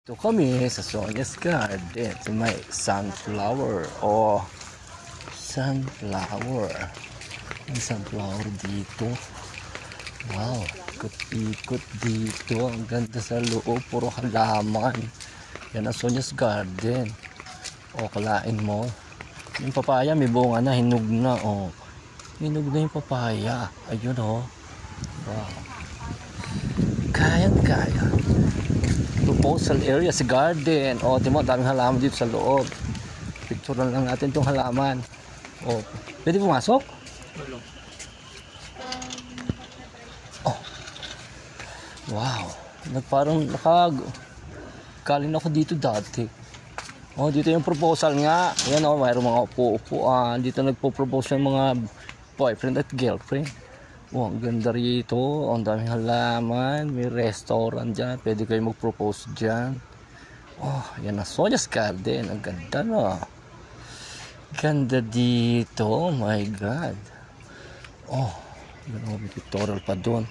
Ito kami sa Sonia's Garden sa may sunflower o sunflower. May sunflower dito. Wow, ikot-ikot dito. Ang ganda sa loob, puro halaman. Yan ang Sonia's Garden. O, kalain mo. Yung papaya may bunga na, hinog na. O, hinog na yung papaya. Ayun o. Wow. Kaya. Proposal area sa garden. O, timo, daming halaman dito sa loob. Picture lang natin itong halaman. O, pwede pumasok? Oh. Wow. Parang galing ako dito dati. O, dito yung proposal nga. Ayan o, mayroong mga upo-upuan. Dito nagpo-propose yung mga boyfriend at girlfriend. Oh, ang ganda rito. Ang daming halaman. May restaurant dyan. Pwede kayo mag-propose dyan. Oh, yan ang Sonia's Garden. Ang ganda na. Ganda dito. Oh my God. Oh, may pictorial pa doon.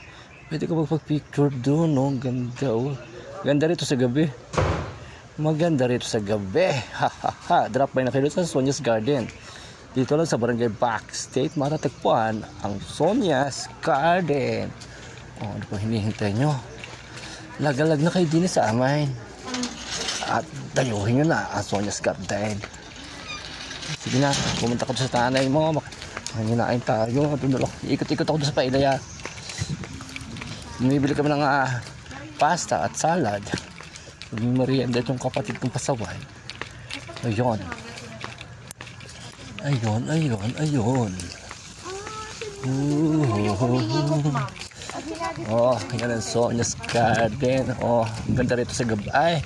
Pwede ka magpag-picture doon. Oh, ang ganda. Oh. Ganda rito sa gabi. Maganda rito sa gabi. Ha. Drop by na kayo sa Sonia's Garden. Dito lang sa Barangay Backstate, matatagpuan ang Sonia's Garden. O, ano po hinihintay nyo? Lagalag na kayo din sa amin. At dayuhin nyo na ang Sonia's Garden. Sige na, pumunta ko sa tanay mo. Hanginain tayo. Ikot-ikot ako sa pailaya. Bumibili kami ng pasta at salad. Merienda itong kapatid kong pasaway. Ayun. Oh, yan ang Sonia's Garden. Oh, ang ganda rito sa gabi. Ay,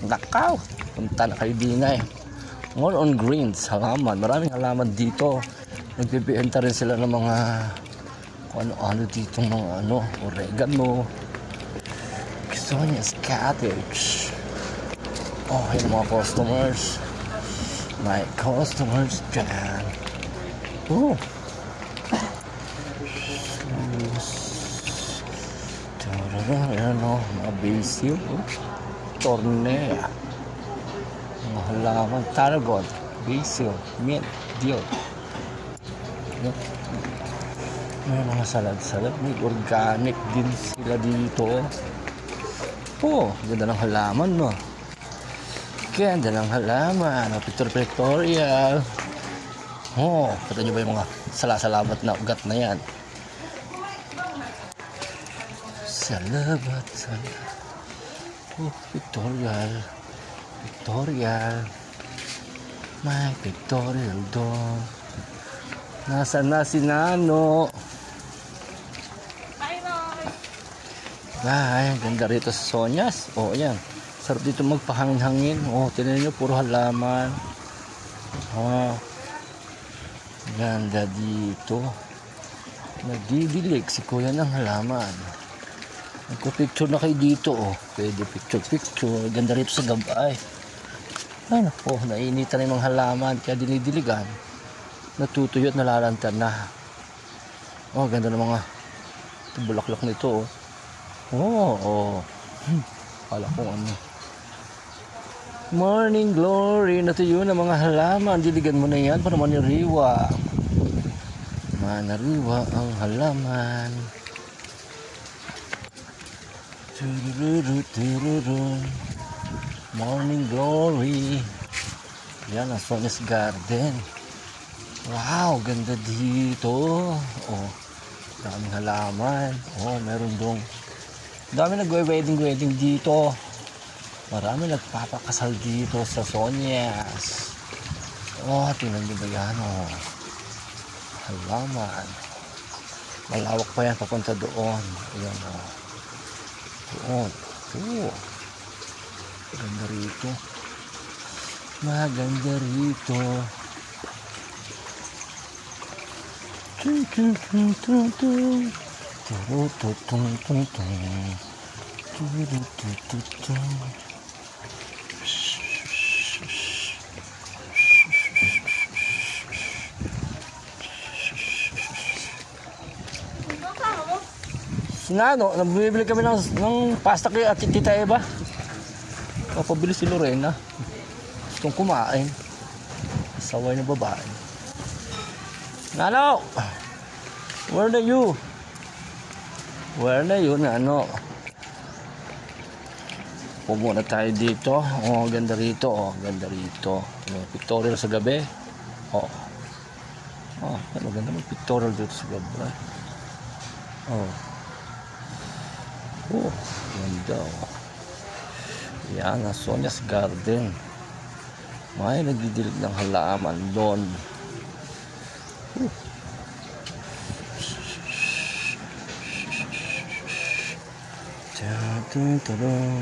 nakaw. Punta na kayo din ay. More on greens, halaman. Maraming halaman dito. Nagbibenta rin sila ng mga kung ano-ano dito, mga oregano. Sonia's Cottage. Oh, yan mga customers. My customers dyan. Oh. Ayan o, mga basil. Tornea. Mga halaman. Tarragon. Basil. Mint. Dill. May mga salad-salad. May organic din sila dito. Oh, ganda ng halaman no. Ganda ng halaman. Pictorial. Oh, kita nyo ba yung mga salasalabat na ugat na yan? Salabat. Oh, pictorial. May pictorial doon. Nasaan na si Nano? Ay, ganda rito sa Sonia's. Oh, ayan. Sarap dito magpahangin-hangin. Oh, tingnan nyo, puro halaman. Oh, ganda dito. Nagdidilig si kuya ng halaman. Nagko-picture na kayo dito. Oh, pwede picture. Ganda rito sa gabay. Ay, naku, nainitan na yung mga halaman. Kaya dinidiligan. Natutuyo at nalalantan na. Oh, ganda ng mga bulaklak nito. Oh. Kala ko ano. Morning glory. Natuyo na mga halaman. Diligan mo na yan para maniriwa. Manariwa ang halaman. Morning glory. Yan ang Sonia's Garden. Wow, ganda dito. Oh, daming halaman. Oh, meron dong. Dami nag-wedding dito. Marami nagpapakasal dito sa Sonia's. Oh, tingnan nyo ba yan? Oh, halaman. Malawak pa yan papunta doon. Ayan oh. Doon. Oh. Maganda rito. Maganda rito. Sinano, bumibili kami ng pasta kay Tita Eva. Papabili si Lorena. Gustong kumain. Saway na babae. Nano! Where are you? Where na yun? Ano? Pumunta tayo dito. Oh, ganda rito. Oh, ganda rito. Pictorial sa gabi. Oh. Oh, maganda may pictorial dito sa gabi. Oh. Oh, ganda. Oh. Yan, Sonia's Garden. May nagdidilig ng halaman doon.